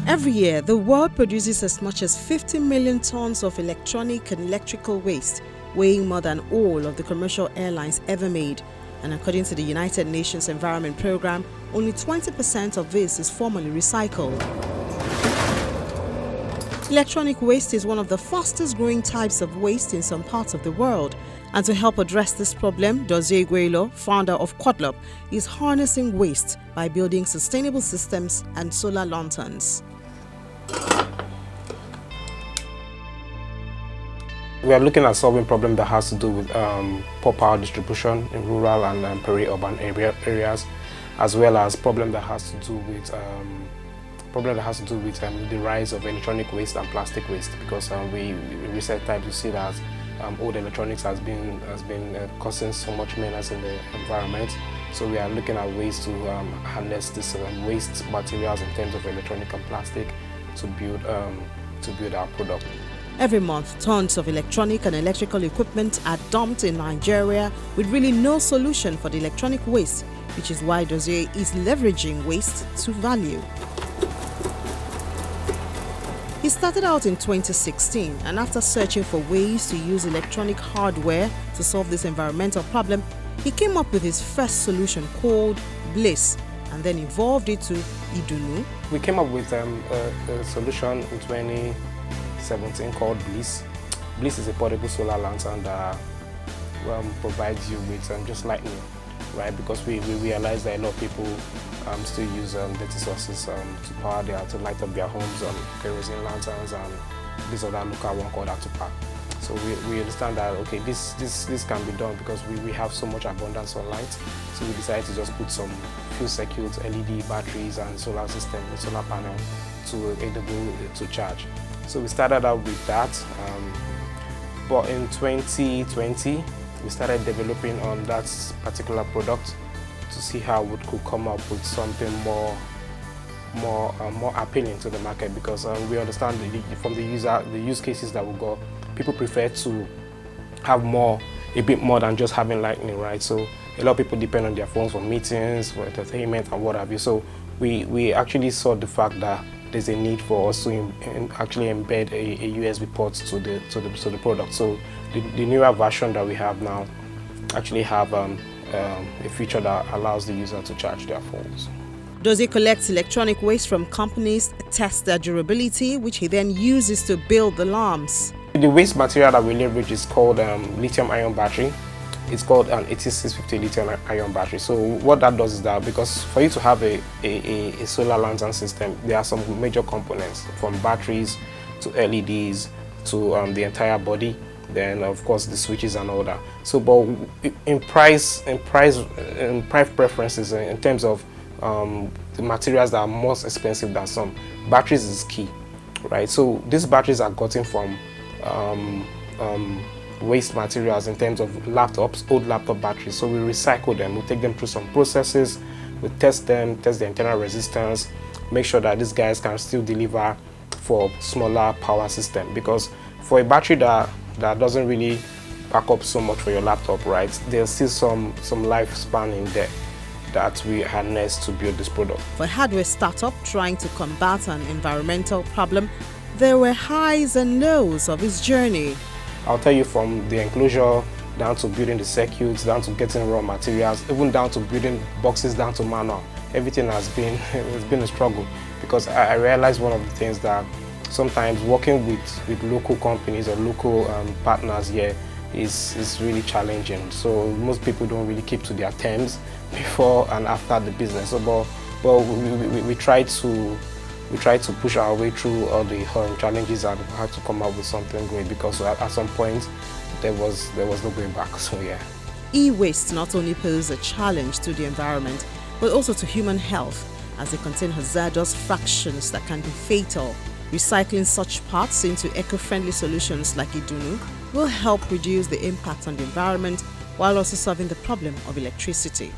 Every year, the world produces as much as 50 million tons of electronic and electrical waste, weighing more than all of the commercial airlines ever made. And according to the United Nations Environment Programme, only 20% of this is formally recycled. Electronic waste is one of the fastest growing types of waste in some parts of the world. And to help address this problem, Igweilo, founder of Quadloop, is harnessing waste by building sustainable systems and solar lanterns. We are looking at solving problems that has to do with poor power distribution in rural and peri-urban areas, as well as problem that has to do with the rise of electronic waste and plastic waste. Because in recent times we see that old electronics has been causing so much menace in the environment. So we are looking at ways to harness this waste materials in terms of electronic and plastic to build our product. Every month, tons of electronic and electrical equipment are dumped in Nigeria with really no solution for the electronic waste, which is why Dozie is leveraging waste to value. He started out in 2016, and after searching for ways to use electronic hardware to solve this environmental problem, he came up with his first solution called Bliss, and then evolved it to Idunu. We came up with a solution in 2017 called Bliss. Bliss is a portable solar lantern that provides you with just lighting, right? Because we realize that a lot of people still use dirty sources to light up their homes, kerosene lanterns and this other local one called Atupa. So we understand that okay, this can be done because we have so much abundance of light. So we decided to just put some fuel circuits, LED batteries and solar system, the solar panel to enable to charge. So we started out with that, but in 2020 we started developing on that particular product to see how we could come up with something more appealing to the market, because we understand from the use cases that we got, people prefer to have a bit more than just having lightning, right? So a lot of people depend on their phones for meetings, for entertainment and what have you. So we actually saw the fact that there's a need for us to actually embed a USB port to the product. So the newer version that we have now actually have a feature that allows the user to charge their phones. Dozie collects electronic waste from companies, tests their durability, which he then uses to build the lamps. The waste material that we leverage is called lithium-ion battery. It's called an 8650 lithium-ion battery. So what that does is that, because for you to have a solar lantern system, there are some major components, from batteries to LEDs to the entire body, then of course the switches and all that. So, but in price preferences, in terms of the materials that are most expensive than some, batteries is key, right? So these batteries are gotten from waste materials in terms of laptops, old laptop batteries. So we recycle them, we take them through some processes, we test them, test the internal resistance, make sure that these guys can still deliver for smaller power system. Because for a battery that doesn't really back up so much for your laptop, right, there's still some lifespan in there that we harness to build this product. For a hardware startup trying to combat an environmental problem, there were highs and lows of his journey. I'll tell you, from the enclosure down to building the circuits, down to getting raw materials, even down to building boxes, down to manual, everything has been a struggle, because I realized one of the things that sometimes working with local companies or local partners here is really challenging. So most people don't really keep to their terms before and after the business. So, but we try to push our way through all the challenges and had to come up with something great, because at some point there was no going back. So yeah. E-waste not only pose a challenge to the environment, but also to human health, as they contain hazardous fractions that can be fatal. Recycling such parts into eco-friendly solutions like Idunu will help reduce the impact on the environment while also solving the problem of electricity.